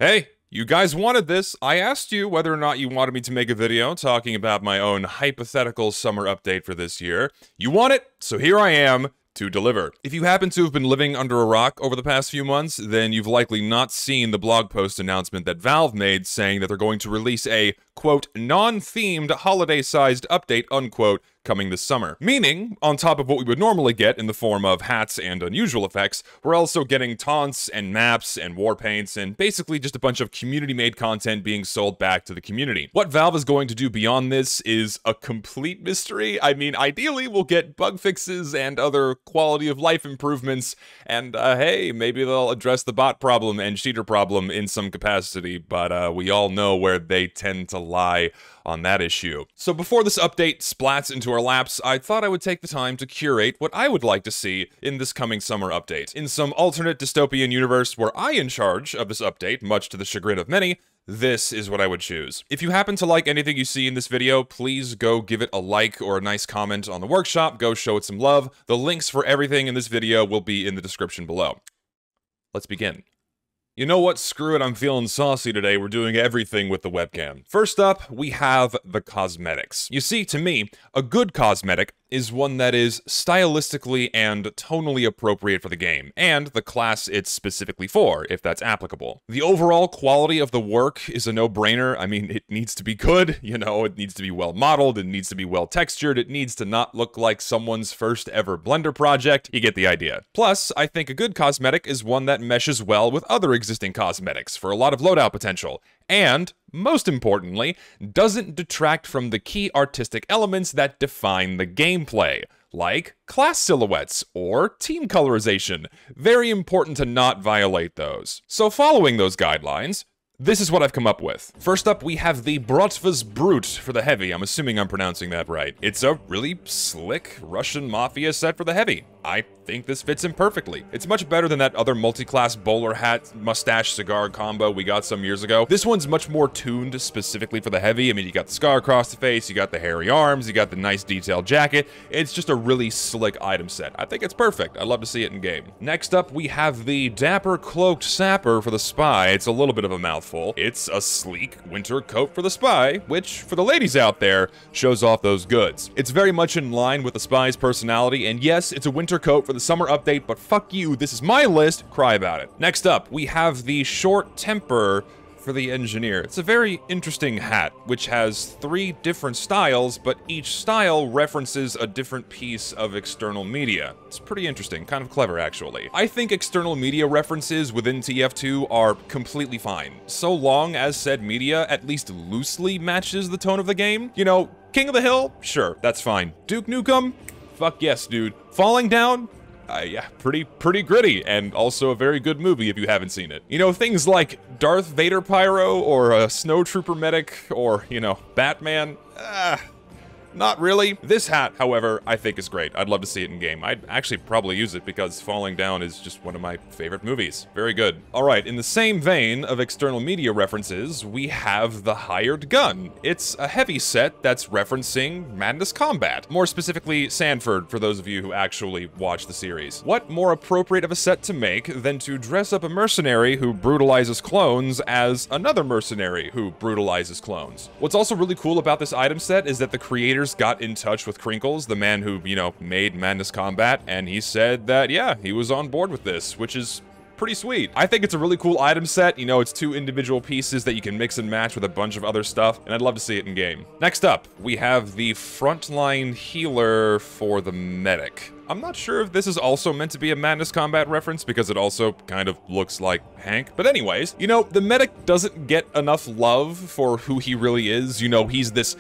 Hey, you guys wanted this. I asked you whether or not you wanted me to make a video talking about my own hypothetical summer update for this year. You want it, so here I am to deliver. If you happen to have been living under a rock over the past few months, then you've likely not seen the blog post announcement that Valve made saying that they're going to release a, quote, non-themed holiday-sized update, unquote, coming this summer. Meaning, on top of what we would normally get in the form of hats and unusual effects, we're also getting taunts and maps and warpaints and basically just a bunch of community-made content being sold back to the community. What Valve is going to do beyond this is a complete mystery. I mean, ideally, we'll get bug fixes and other quality of life improvements, and hey, maybe they'll address the bot problem and cheater problem in some capacity, but we all know where they tend to lie on that issue. So before this update splats into our laps, I thought I would take the time to curate what I would like to see in this coming summer update. In some alternate dystopian universe where I in charge of this update, much to the chagrin of many, this is what I would choose. If you happen to like anything you see in this video, please go give it a like or a nice comment on the workshop, go show it some love. The links for everything in this video will be in the description below. Let's begin. You know what? Screw it, I'm feeling saucy today. We're doing everything with the webcam. First up, we have the cosmetics. You see, to me, a good cosmetic is one that is stylistically and tonally appropriate for the game, and the class it's specifically for, if that's applicable. The overall quality of the work is a no-brainer. I mean, it needs to be good, you know, it needs to be well-modeled, it needs to be well-textured, it needs to not look like someone's first ever Blender project. You get the idea. Plus, I think a good cosmetic is one that meshes well with other existing cosmetics for a lot of loadout potential, and, most importantly, doesn't detract from the key artistic elements that define the gameplay, like class silhouettes or team colorization. Very important to not violate those. So following those guidelines, this is what I've come up with. First up, we have the Brotvas Brute for the Heavy. I'm assuming I'm pronouncing that right. It's a really slick Russian mafia set for the Heavy. I think this fits him perfectly. It's much better than that other multi-class bowler hat mustache cigar combo we got some years ago. This one's much more tuned specifically for the Heavy. I mean, you got the scar across the face, you got the hairy arms, you got the nice detailed jacket. It's just a really slick item set. I think it's perfect. I'd love to see it in game. Next up, we have the Dapper Cloaked Sapper for the Spy. It's a little bit of a mouthful. It's a sleek winter coat for the Spy, which, for the ladies out there, shows off those goods. It's very much in line with the Spy's personality, and yes, it's a winter coat for the summer update, but fuck you, this is my list, cry about it. Next up, we have the Short Temper for the Engineer. It's a very interesting hat, which has 3 different styles, but each style references a different piece of external media. It's pretty interesting, kind of clever actually. I think external media references within TF2 are completely fine, so long as said media at least loosely matches the tone of the game. You know, King of the Hill? Sure, that's fine. Duke Nukem? Fuck yes, dude. Falling Down? Yeah, pretty gritty, and also a very good movie if you haven't seen it. You know, things like Darth Vader Pyro, or a Snowtrooper Medic, or, you know, Batman, not really. This hat, however, I think is great. I'd love to see it in game. I'd actually probably use it because Falling Down is just one of my favorite movies. Very good. Alright, in the same vein of external media references, we have the Hired Gun. It's a heavy set that's referencing Madness Combat. More specifically, Sanford, for those of you who actually watch the series. What more appropriate of a set to make than to dress up a mercenary who brutalizes clones as another mercenary who brutalizes clones? What's also really cool about this item set is that the creators got in touch with Crinkles, the man who, you know, made Madness Combat, and he said that, yeah, he was on board with this, which is pretty sweet. I think it's a really cool item set. You know, it's 2 individual pieces that you can mix and match with a bunch of other stuff, and I'd love to see it in game. Next up, we have the Frontline Healer for the Medic. I'm not sure if this is also meant to be a Madness Combat reference, because it also kind of looks like Hank. But anyways, you know, the medic doesn't get enough love for who he really is. You know, he's this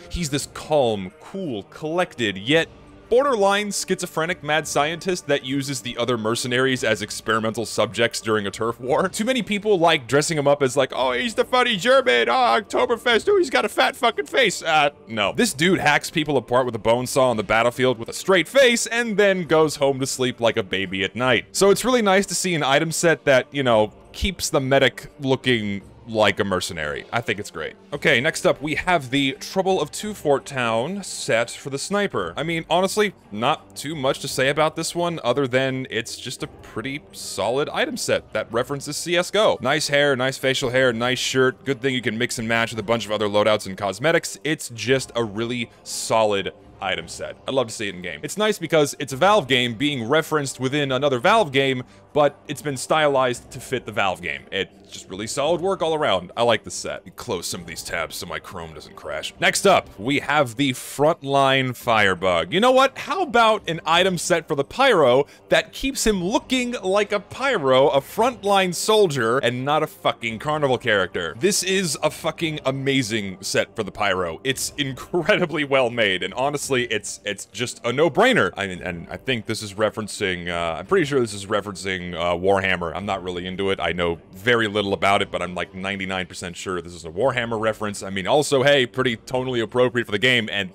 calm, cool, collected, yet borderline schizophrenic mad scientist that uses the other mercenaries as experimental subjects during a turf war. Too many people like dressing him up as like, oh, he's the funny German, oh, Oktoberfest, oh, he's got a fat fucking face. No. This dude hacks people apart with a bone saw on the battlefield with a straight face and then goes home to sleep like a baby at night. So it's really nice to see an item set that, you know, keeps the medic looking like a mercenary. I think it's great. Okay, next up, we have the Trouble of Two Fort Town set for the sniper. I mean, honestly, not too much to say about this one, other than it's just a pretty solid item set that references CSGO. Nice hair, nice facial hair, nice shirt. Good thing you can mix and match with a bunch of other loadouts and cosmetics. It's just a really solid item set. I'd love to see it in game. It's nice because it's a Valve game being referenced within another Valve game, but it's been stylized to fit the Valve game. It's just really solid work all around. I like this set. Close some of these tabs so my Chrome doesn't crash. Next up, we have the Frontline Firebug. You know what? How about an item set for the Pyro that keeps him looking like a Pyro, a frontline soldier, and not a fucking carnival character? This is a fucking amazing set for the Pyro. It's incredibly well made, and honestly, it's just a no-brainer. I mean, and I think this is referencing, I'm pretty sure this is referencing Warhammer. I'm not really into it. I know very little about it, but I'm like 99% sure this is a Warhammer reference. I mean, also, hey, pretty tonally appropriate for the game, and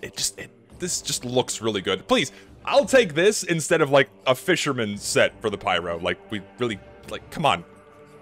this just looks really good. Please, I'll take this instead of like a fisherman set for the Pyro. Like, we really, like, come on.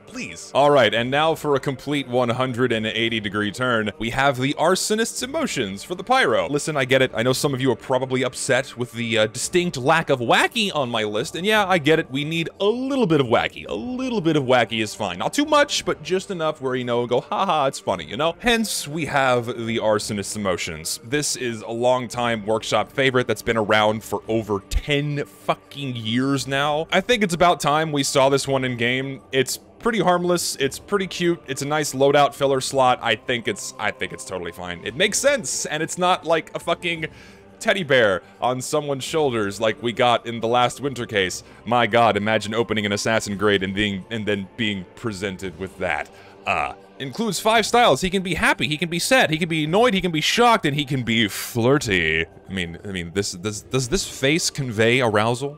Please. All right, and now for a complete 180-degree turn, we have the Arsonist's Emotions for the Pyro. Listen, I get it. I know some of you are probably upset with the distinct lack of wacky on my list, and yeah, I get it. We need a little bit of wacky. A little bit of wacky is fine. Not too much, but just enough where, you know, go, haha, it's funny, you know? Hence, we have the Arsonist's Emotions. This is a long-time workshop favorite that's been around for over 10 fucking years now. I think it's about time we saw this one in game. It's pretty harmless, it's pretty cute, it's a nice loadout filler slot. I think it's totally fine. It makes sense, and it's not like a fucking teddy bear on someone's shoulders like we got in the last winter case. My god, imagine opening an assassin grade and then being presented with that. Includes 5 styles. He can be happy, he can be sad, he can be annoyed, he can be shocked, and he can be flirty. I mean, does this face convey arousal?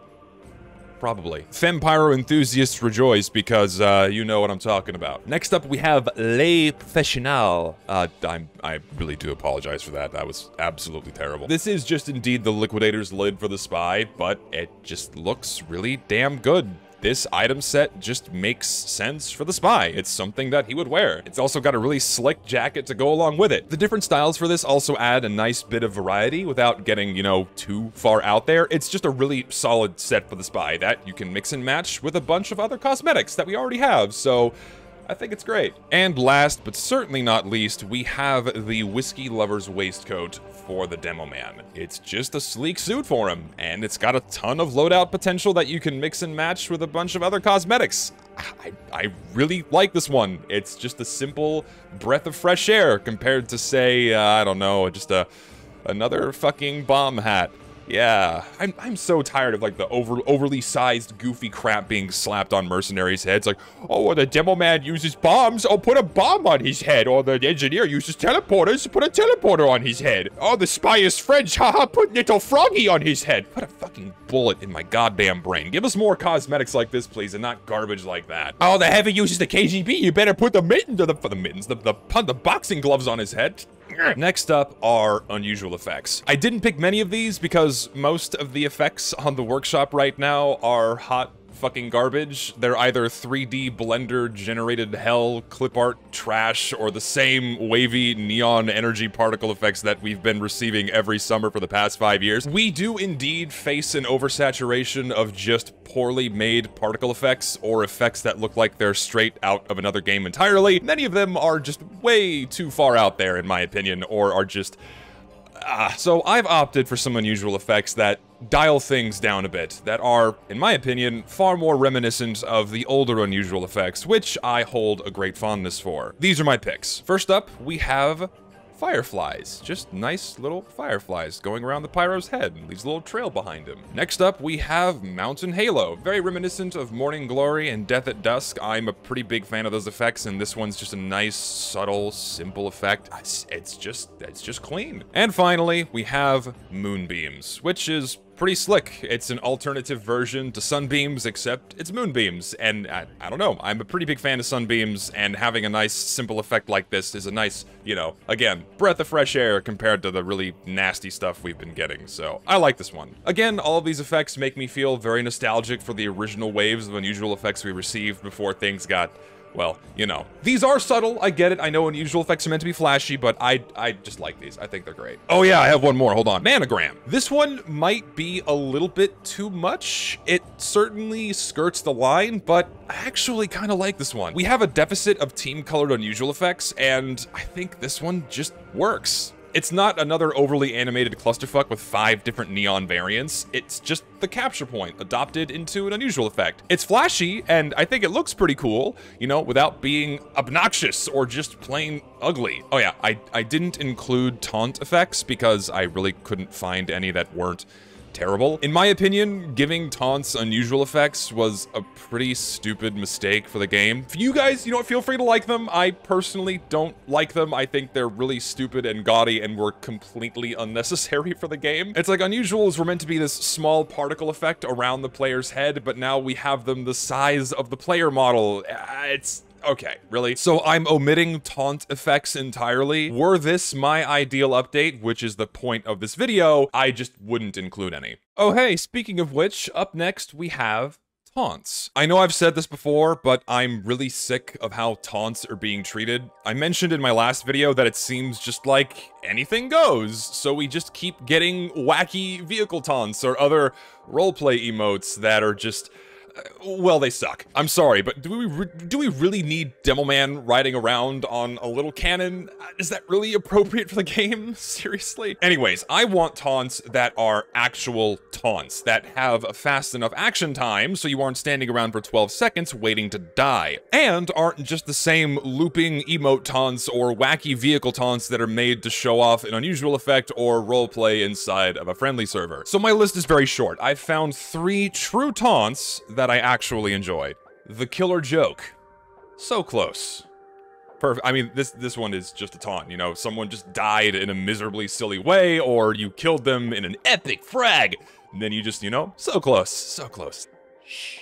Probably. Femme Pyro enthusiasts rejoice because, you know what I'm talking about. Next up, we have Les Professionnels. I really do apologize for that. That was absolutely terrible. This is just indeed the Liquidator's lid for the Spy, but it just looks really damn good. This item set just makes sense for the Spy. It's something that he would wear. It's also got a really slick jacket to go along with it. The different styles for this also add a nice bit of variety without getting, you know, too far out there. It's just a really solid set for the Spy that you can mix and match with a bunch of other cosmetics that we already have, so I think it's great. And last, but certainly not least, we have the Whiskey Lover's Waistcoat for the Demo Man. It's just a sleek suit for him, and it's got a ton of loadout potential that you can mix and match with a bunch of other cosmetics. I really like this one. It's just a simple breath of fresh air compared to, say, I don't know, just another fucking bomb hat. Yeah, I'm so tired of like the overly sized goofy crap being slapped on mercenaries' heads. Like, oh, well, the demo man uses bombs. Oh, put a bomb on his head. Or the engineer uses teleporters. Put a teleporter on his head. Oh, the spy is French. Haha, put little froggy on his head. Put a fucking bullet in my goddamn brain. Give us more cosmetics like this, please, and not garbage like that. Oh, the heavy uses the KGB. You better put the mittens, the boxing gloves on his head. Next up are unusual effects. I didn't pick many of these because most of the effects on the workshop right now are hot fucking garbage. They're either 3D Blender generated hell, clip art trash, or the same wavy neon energy particle effects that we've been receiving every summer for the past 5 years. We do indeed face an oversaturation of just poorly made particle effects, or effects that look like they're straight out of another game entirely. Many of them are just way too far out there, in my opinion, or are just... So I've opted for some unusual effects that dial things down a bit, that are, in my opinion, far more reminiscent of the older unusual effects, which I hold a great fondness for. These are my picks. First up, we have fireflies. Just nice little fireflies going around the Pyro's head, and leaves a little trail behind him. Next up, we have Mountain Halo. Very reminiscent of Morning Glory and Death at Dusk. I'm a pretty big fan of those effects, and this one's just a nice, subtle, simple effect. It's just clean. And finally, we have Moonbeams, which is pretty slick. It's an alternative version to sunbeams, except it's moonbeams. And I don't know, I'm a pretty big fan of sunbeams, and having a nice simple effect like this is a nice, you know, again, breath of fresh air compared to the really nasty stuff we've been getting. So I like this one. Again, all of these effects make me feel very nostalgic for the original waves of unusual effects we received before things got well, you know. These are subtle, I get it. I know unusual effects are meant to be flashy, but I just like these. I think they're great. Oh yeah, I have one more, hold on. Manogram. This one might be a little bit too much. It certainly skirts the line, but I actually kind of like this one. We have a deficit of team-colored unusual effects, and I think this one just works. It's not another overly animated clusterfuck with 5 different neon variants. It's just the capture point adopted into an unusual effect. It's flashy, and I think it looks pretty cool, you know, without being obnoxious or just plain ugly. Oh yeah, I didn't include taunt effects because I really couldn't find any that weren't terrible. In my opinion, giving taunts unusual effects was a pretty stupid mistake for the game. For you guys, you know what, feel free to like them. I personally don't like them. I think they're really stupid and gaudy and were completely unnecessary for the game. It's like unusuals were meant to be this small particle effect around the player's head, but now we have them the size of the player model. It's okay, really? So I'm omitting taunt effects entirely. Were this my ideal update, which is the point of this video, I just wouldn't include any. Oh hey, speaking of which, up next we have taunts. I know I've said this before, but I'm really sick of how taunts are being treated. I mentioned in my last video that it seems just like anything goes, so we just keep getting wacky vehicle taunts or other roleplay emotes that are just well, they suck. I'm sorry, but do we really need Demoman riding around on a little cannon? Is that really appropriate for the game? Seriously? Anyways, I want taunts that are actual taunts, that have a fast enough action time so you aren't standing around for 12 seconds waiting to die, and aren't just the same looping emote taunts or wacky vehicle taunts that are made to show off an unusual effect or roleplay inside of a friendly server. So my list is very short. I've found 3 true taunts that I actually enjoy. The killer joke. So close. Perfect. I mean, this one is just a taunt, you know? Someone just died in a miserably silly way, or you killed them in an epic frag. And then you just, you know, so close. So close. Shh.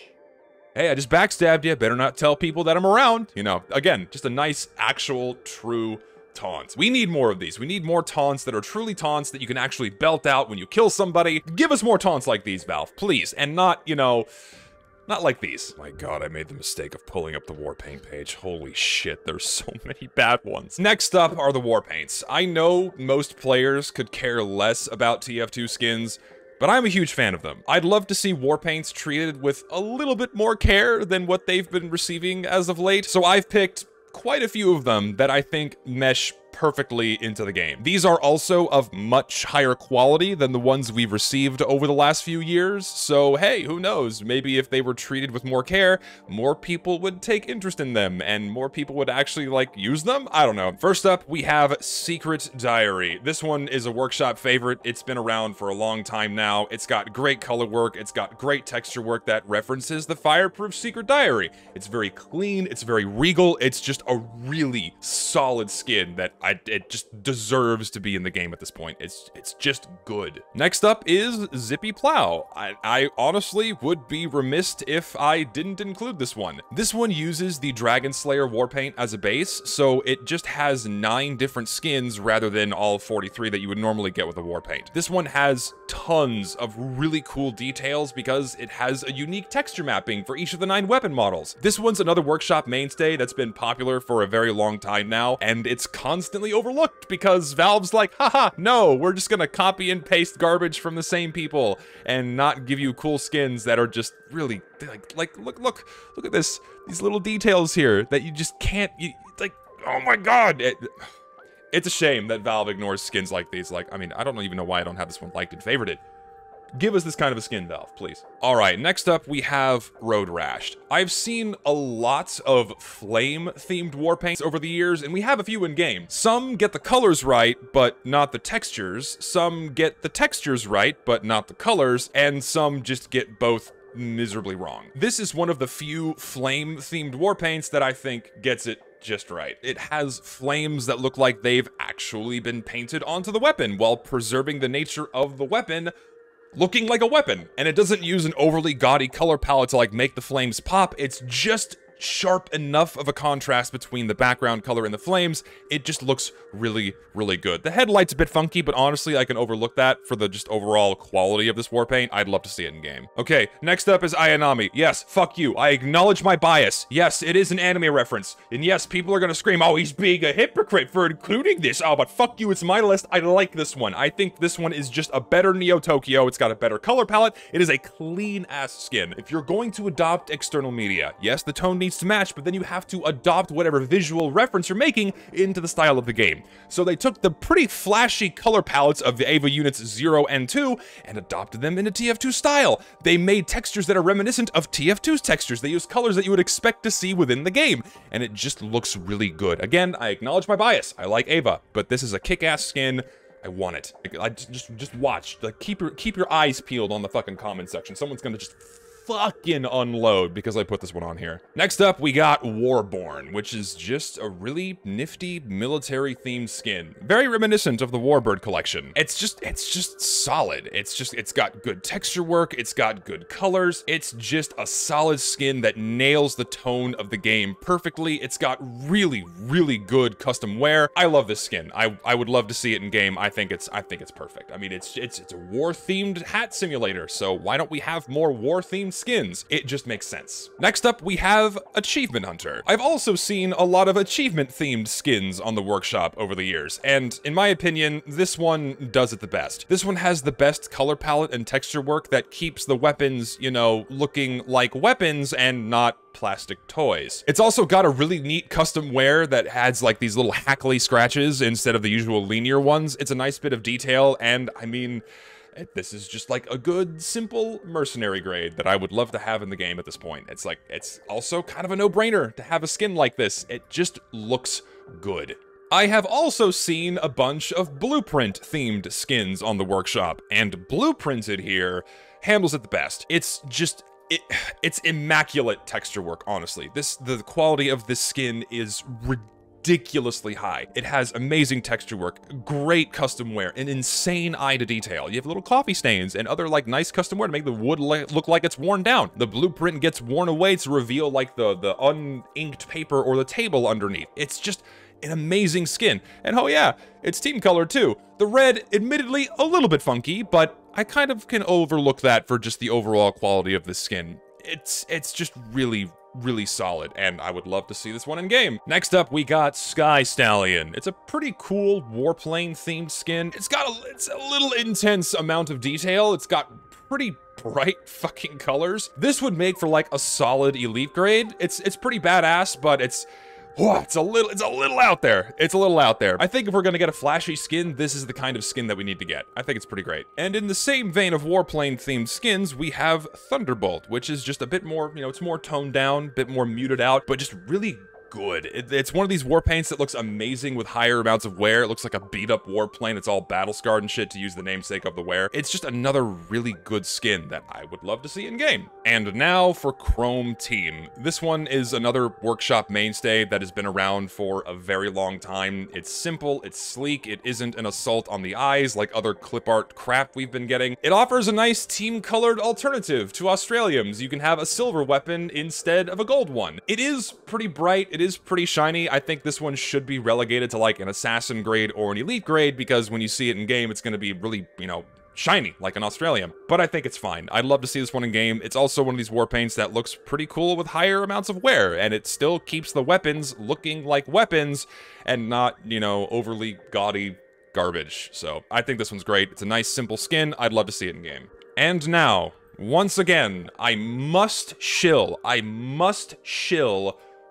Hey, I just backstabbed you. Better not tell people that I'm around. You know, again, just a nice, actual, true taunts. We need more of these. We need more taunts that are truly taunts that you can actually belt out when you kill somebody. Give us more taunts like these, Valve, please. And not, you know, not like these. My god, I made the mistake of pulling up the Warpaint page. Holy shit, there's so many bad ones. Next up are the Warpaints. I know most players could care less about TF2 skins, but I'm a huge fan of them. I'd love to see Warpaints treated with a little bit more care than what they've been receiving as of late, so I've picked quite a few of them that I think mesh perfectly into the game. These are also of much higher quality than the ones we've received over the last few years, so hey, who knows, maybe if they were treated with more care, more people would take interest in them, and more people would actually, like, use them? I don't know. First up, we have Secret Diary. This one is a workshop favorite. It's been around for a long time now. It's got great color work, it's got great texture work that references the Fireproof Secret Diary. It's very clean, it's very regal, it's just a really solid skin that it just deserves to be in the game at this point. It's just good. Next up is Zippy Plow. I honestly would be remiss if I didn't include this one. This one uses the Dragon Slayer Warpaint as a base, so it just has 9 different skins rather than all 43 that you would normally get with a Warpaint. This one has tons of really cool details because it has a unique texture mapping for each of the 9 weapon models. This one's another workshop mainstay that's been popular for a very long time now, and it's constantly overlooked because Valve's like, haha, no, we're just gonna copy and paste garbage from the same people and not give you cool skins that are just really like look at this, these little details here that you just can't, like, oh my god. It's a shame that Valve ignores skins like these. Like, I mean, I don't even know why I don't have this one liked and favorited. Give us this kind of a skin, Valve, please. All right, next up we have Road Rashed. I've seen a lot of flame-themed Warpaints over the years, and we have a few in-game. Some get the colors right, but not the textures. Some get the textures right, but not the colors. And some just get both miserably wrong. This is one of the few flame-themed Warpaints that I think gets it just right. It has flames that look like they've actually been painted onto the weapon while preserving the nature of the weapon looking like a weapon. And it doesn't use an overly gaudy color palette to like make the flames pop. It's just sharp enough of a contrast between the background color and the flames, it just looks really, really good. The headlight's a bit funky, but honestly, I can overlook that for the just overall quality of this Warpaint. I'd love to see it in game. Okay, next up is Ayanami. Yes, fuck you. I acknowledge my bias. Yes, it is an anime reference. And yes, people are gonna scream, oh, he's being a hypocrite for including this. Oh, but fuck you, it's my list. I like this one. I think this one is just a better Neo Tokyo. It's got a better color palette. It is a clean-ass skin. If you're going to adopt external media, yes, the tone needs to match, but then you have to adopt whatever visual reference you're making into the style of the game. So they took the pretty flashy color palettes of the Ava Units 0 and 2 and adopted them into TF2 style. They made textures that are reminiscent of TF2's textures. They use colors that you would expect to see within the game, and it just looks really good. Again, I acknowledge my bias. I like Ava, but this is a kick-ass skin. I want it. I just watch. Like, keep your eyes peeled on the fucking comment section. Someone's gonna just fucking unload because I put this one on here. Next up, we got Warborn, which is just a really nifty military-themed skin. Very reminiscent of the Warbird collection. It's just solid. It's got good texture work, it's got good colors, it's just a solid skin that nails the tone of the game perfectly. It's got really, really good custom wear. I love this skin. I would love to see it in game. I think it's perfect. I mean, it's a war-themed hat simulator, so why don't we have more war-themed skins? It just makes sense. Next up, we have Achievement Hunter. I've also seen a lot of achievement-themed skins on the workshop over the years, and in my opinion, this one does it the best. This one has the best color palette and texture work that keeps the weapons, you know, looking like weapons and not plastic toys. It's also got a really neat custom wear that adds like these little hackly scratches instead of the usual linear ones. It's a nice bit of detail, and I mean, this is just like a good, simple mercenary grade that I would love to have in the game at this point. It's like, it's also kind of a no-brainer to have a skin like this. It just looks good. I have also seen a bunch of Blueprint-themed skins on the workshop, and Blueprinted here handles it the best. It's just, it's immaculate texture work, honestly. The quality of this skin is ridiculously high. It has amazing texture work, great custom wear, an insane eye to detail. You have little coffee stains and other like nice custom wear to make the wood look like it's worn down. The blueprint gets worn away to reveal like the uninked paper or the table underneath. It's just an amazing skin. And oh yeah, it's team color too. The red, admittedly a little bit funky, but I kind of can overlook that for just the overall quality of this skin. It's just really solid, and I would love to see this one in game. Next up, we got Sky Stallion. It's a pretty cool warplane themed skin. It's a little intense amount of detail. It's got pretty bright fucking colors. This would make for like a solid elite grade. It's pretty badass, but it's a little out there. It's a little out there. I think if we're gonna get a flashy skin, this is the kind of skin that we need to get. I think it's pretty great. And in the same vein of warplane themed skins, we have Thunderbolt, which is just a bit more, you know, it's more toned down, a bit more muted out, but just really good. It's one of these war paints that looks amazing with higher amounts of wear. It looks like a beat-up warplane. It's all battle scarred and shit, to use the namesake of the wear. It's just another really good skin that I would love to see in game. And now for Chrome Team. This one is another workshop mainstay that has been around for a very long time. It's simple, it's sleek, it isn't an assault on the eyes like other clip art crap we've been getting. It offers a nice team-colored alternative to Australiums. You can have a silver weapon instead of a gold one. It is pretty bright, it is pretty shiny. I think this one should be relegated to like an assassin grade or an elite grade, because when you see it in game, it's going to be really, you know, shiny like an Australium. But I think it's fine. I'd love to see this one in game. It's also one of these war paints that looks pretty cool with higher amounts of wear, and it still keeps the weapons looking like weapons and not, you know, overly gaudy garbage. So I think this one's great. It's a nice simple skin. I'd love to see it in game. And now, once again, I must shill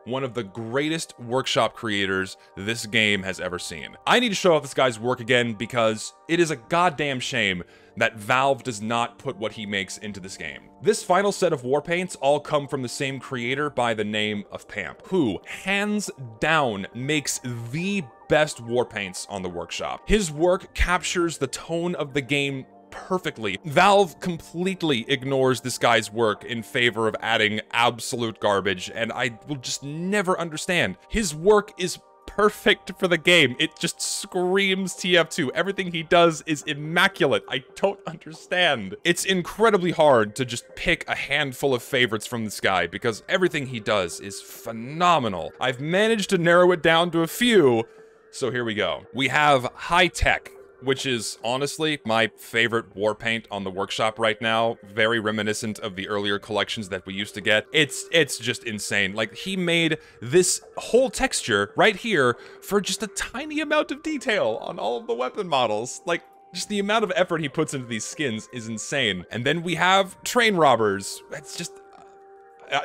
one of the greatest workshop creators this game has ever seen. I need to show off this guy's work again, because it is a goddamn shame that Valve does not put what he makes into this game. This final set of war paints all come from the same creator by the name of Pamp, who, hands down, makes the best war paints on the workshop. His work captures the tone of the game perfectly. Valve completely ignores this guy's work in favor of adding absolute garbage, and I will just never understand. His work is perfect for the game. It just screams TF2. Everything he does is immaculate. I don't understand. It's incredibly hard to just pick a handful of favorites from this guy because everything he does is phenomenal. I've managed to narrow it down to a few, so here we go. We have High Tech, which is honestly my favorite Warpaint on the workshop right now. Very reminiscent of the earlier collections that we used to get. It's just insane. Like, he made this whole texture right here for just a tiny amount of detail on all of the weapon models. Like, just the amount of effort he puts into these skins is insane. And then we have Train Robbers. It's just...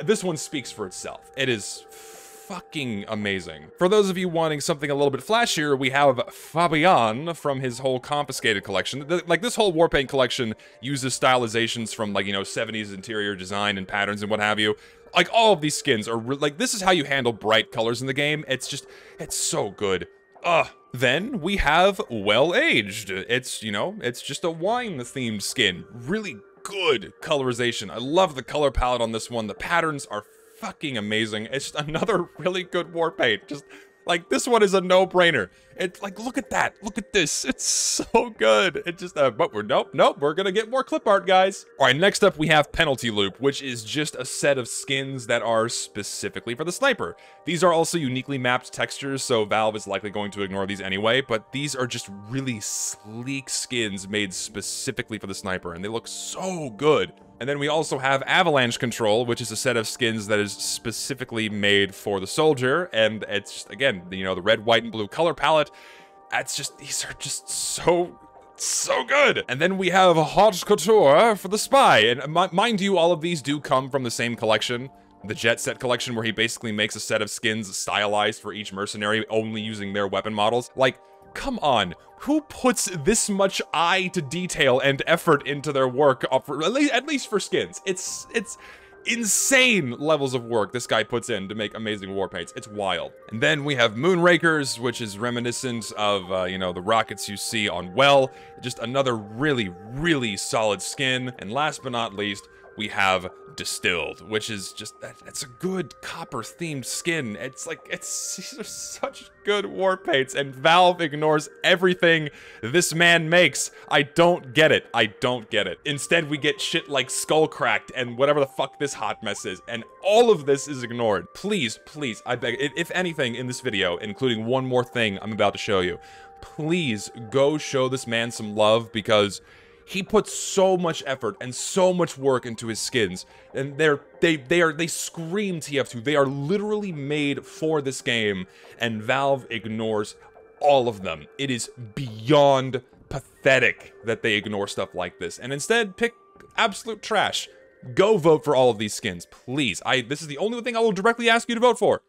this one speaks for itself. It is fucking amazing. For those of you wanting something a little bit flashier, we have Fabian from his whole Confiscated collection. Like, this whole Warpaint collection uses stylizations from, like, you know, 70s interior design and patterns and what have you. Like, all of these skins are, like, this is how you handle bright colors in the game. It's just, it's so good. Ugh. Then we have Well Aged. It's, you know, it's just a wine-themed skin. Really good colorization. I love the color palette on this one. The patterns are fucking amazing. It's just another really good Warpaint. Just, like, this one is a no-brainer. It's like, look at that. Look at this. It's so good. It just, but nope, we're gonna get more clip art, guys. All right, next up we have Penalty Loop, which is just a set of skins that are specifically for the sniper. These are also uniquely mapped textures, so Valve is likely going to ignore these anyway, but these are just really sleek skins made specifically for the sniper, and they look so good. And then we also have Avalanche Control, which is a set of skins that is specifically made for the soldier, and it's just, again, you know, the red, white, and blue color palette. It's just, these are just so good. And then we have Haute Couture for the spy, and mind you, all of these do come from the same collection, the Jet Set collection, where he basically makes a set of skins stylized for each mercenary, only using their weapon models. Like, come on, who puts this much eye to detail and effort into their work, at least for skins? It's insane levels of work this guy puts in to make amazing Warpaints. It's wild. And then we have Moonrakers, which is reminiscent of, you know, the rockets you see on Well. Just another really, really solid skin. And last but not least, we have Distilled, which is just, it's a good copper-themed skin. It's like, these are such good Warpaints, and Valve ignores everything this man makes. I don't get it. I don't get it. Instead, we get shit like Skullcracked and whatever the fuck this hot mess is, and all of this is ignored. Please, please, I beg, if anything in this video, including one more thing I'm about to show you, please go show this man some love, because he puts so much effort and so much work into his skins, and they scream TF2. They are literally made for this game, and Valve ignores all of them. It is beyond pathetic that they ignore stuff like this, and instead pick absolute trash. Go vote for all of these skins, please. This is the only thing I will directly ask you to vote for.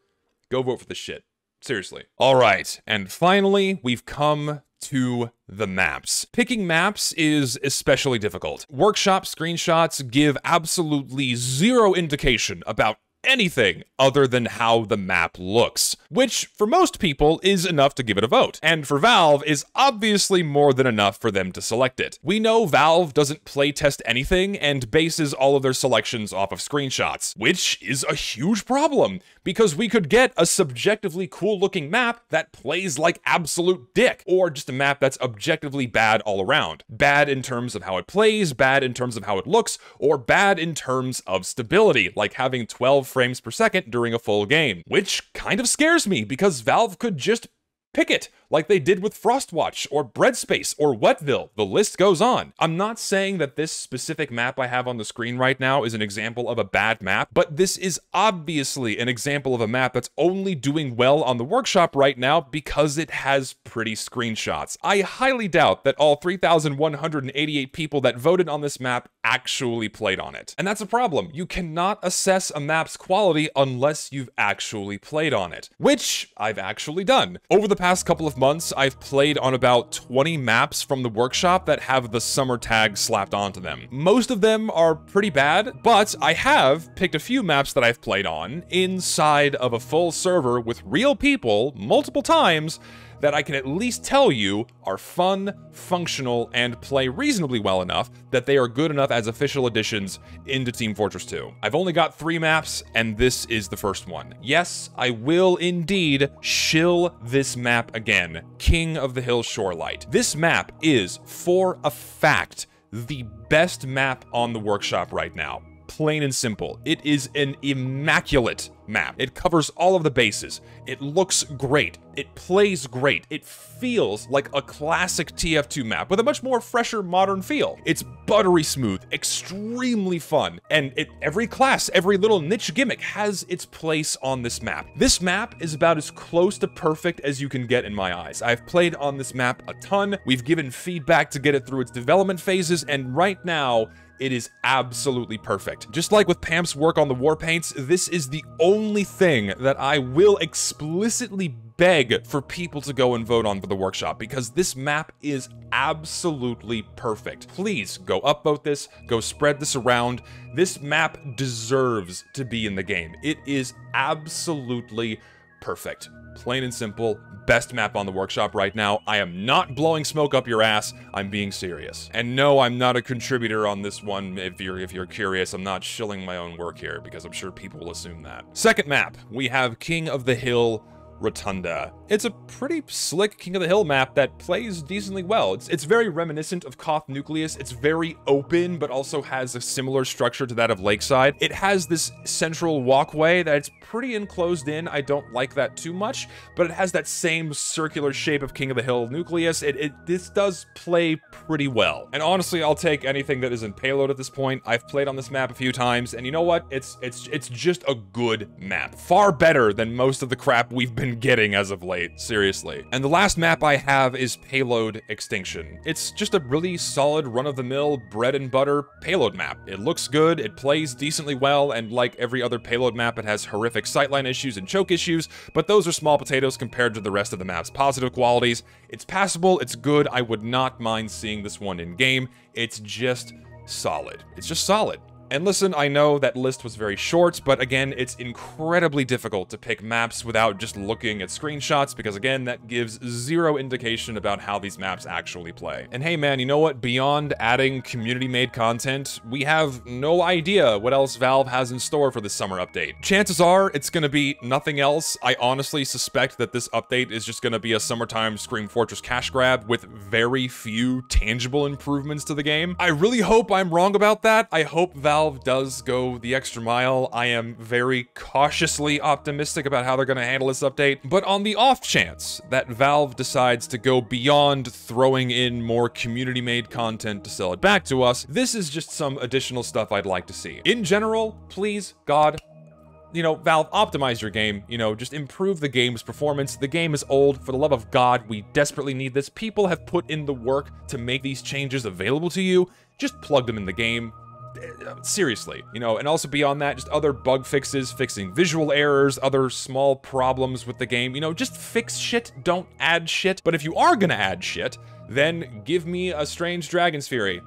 Go vote for this shit. Seriously. All right, and finally, we've come to the maps. Picking maps is especially difficult. Workshop screenshots give absolutely zero indication about anything other than how the map looks, which for most people is enough to give it a vote, and for Valve is obviously more than enough for them to select it. We know Valve doesn't playtest anything and bases all of their selections off of screenshots, which is a huge problem, because we could get a subjectively cool looking map that plays like absolute dick, or just a map that's objectively bad all around. Bad in terms of how it plays, bad in terms of how it looks, or bad in terms of stability, like having 12 frames per second during a full game. Which kind of scares me, because Valve could just pick it, like they did with Frostwatch, or Breadspace, or Wetville. The list goes on. I'm not saying that this specific map I have on the screen right now is an example of a bad map, but this is obviously an example of a map that's only doing well on the workshop right now because it has pretty screenshots. I highly doubt that all 3,188 people that voted on this map actually played on it. And that's a problem. You cannot assess a map's quality unless you've actually played on it, which I've actually done. Over the past couple of months, I've played on about 20 maps from the workshop that have the summer tag slapped onto them. Most of them are pretty bad, but I have picked a few maps that I've played on inside of a full server with real people multiple times that I can at least tell you are fun, functional, and play reasonably well enough that they are good enough as official additions into Team Fortress 2. I've only got 3 maps, and this is the first one. Yes, I will indeed shill this map again, King of the Hill Shorelight. This map is, for a fact, the best map on the workshop right now. Plain and simple. It is an immaculate map. It covers all of the bases. It looks great. It plays great. It feels like a classic TF2 map with a much more fresher, modern feel. It's buttery smooth, extremely fun, and every class, every little niche gimmick has its place on this map. This map is about as close to perfect as you can get in my eyes. I've played on this map a ton. We've given feedback to get it through its development phases, and right now, it is absolutely perfect. Just like with Pam's work on the Warpaints, this is the only thing that I will explicitly beg for people to go and vote on for the workshop, because this map is absolutely perfect. Please go upvote this, go spread this around. This map deserves to be in the game. It is absolutely perfect. Plain and simple, best map on the workshop right now. I am not blowing smoke up your ass. I'm being serious. And no, I'm not a contributor on this one. If you're curious, I'm not shilling my own work here, because I'm sure people will assume that. Second map, we have King of the Hill Rotunda. It's a pretty slick King of the Hill map that plays decently well. It's very reminiscent of Koth Nucleus. It's very open, but also has a similar structure to that of Lakeside. It has this central walkway that's pretty enclosed in. I don't like that too much, but it has that same circular shape of King of the Hill Nucleus. This does play pretty well. And honestly, I'll take anything that isn't payload at this point. I've played on this map a few times, and you know what? It's just a good map. Far better than most of the crap we've been getting as of late, seriously. And the last map I have is Payload Extinction. It's just a really solid run-of-the-mill bread and butter payload map. It looks good, it plays decently well, and like every other payload map, it has horrific sightline issues and choke issues, but those are small potatoes compared to the rest of the map's positive qualities. It's passable, it's good, I would not mind seeing this one in game. It's just solid. It's just solid. And listen, I know that list was very short, but again, it's incredibly difficult to pick maps without just looking at screenshots, because again, that gives zero indication about how these maps actually play. And hey man, you know what? Beyond adding community-made content, we have no idea what else Valve has in store for this summer update. Chances are, it's gonna be nothing else. I honestly suspect that this update is just gonna be a summertime Scream Fortress cash grab with very few tangible improvements to the game. I really hope I'm wrong about that. I hope Valve does go the extra mile. I am very cautiously optimistic about how they're going to handle this update, but on the off chance that Valve decides to go beyond throwing in more community-made content to sell it back to us, this is just some additional stuff I'd like to see. In general, please, God, you know, Valve, optimize your game, you know, just improve the game's performance. The game is old. For the love of God, we desperately need this. People have put in the work to make these changes available to you. Just plug them in the game. Seriously, you know, and also beyond that, just other bug fixes, fixing visual errors, other small problems with the game, you know, just fix shit, don't add shit. But if you are gonna add shit, then give me a strange Dragon's Fury.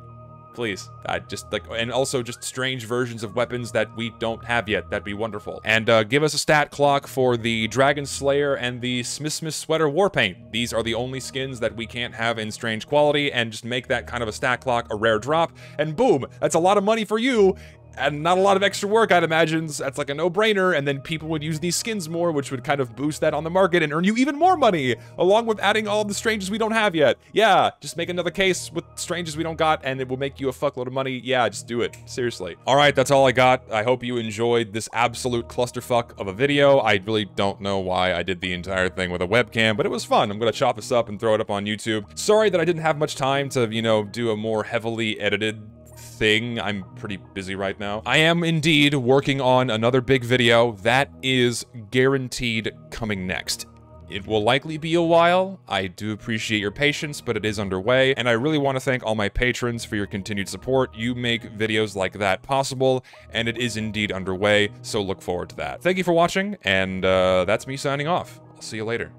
Please. Just like, and also just strange versions of weapons that we don't have yet. That'd be wonderful. And give us a stat clock for the Dragon Slayer and the Smith Sweater Warpaint. These are the only skins that we can't have in strange quality, and just make that kind of a stat clock a rare drop, and boom, that's a lot of money for you. And not a lot of extra work, I'd imagine. So that's like a no-brainer, and then people would use these skins more, which would kind of boost that on the market and earn you even more money, along with adding all the stranges we don't have yet. Yeah, just make another case with stranges we don't got, and it will make you a fuckload of money. Yeah, just do it. Seriously. All right, that's all I got. I hope you enjoyed this absolute clusterfuck of a video. I really don't know why I did the entire thing with a webcam, but it was fun. I'm gonna chop this up and throw it up on YouTube. Sorry that I didn't have much time to, you know, do a more heavily edited thing. I'm pretty busy right now. I am indeed working on another big video that is guaranteed coming next. It will likely be a while. I do appreciate your patience, but it is underway, and I really want to thank all my patrons for your continued support. You make videos like that possible, and it is indeed underway, so look forward to that. Thank you for watching, and that's me signing off. I'll see you later.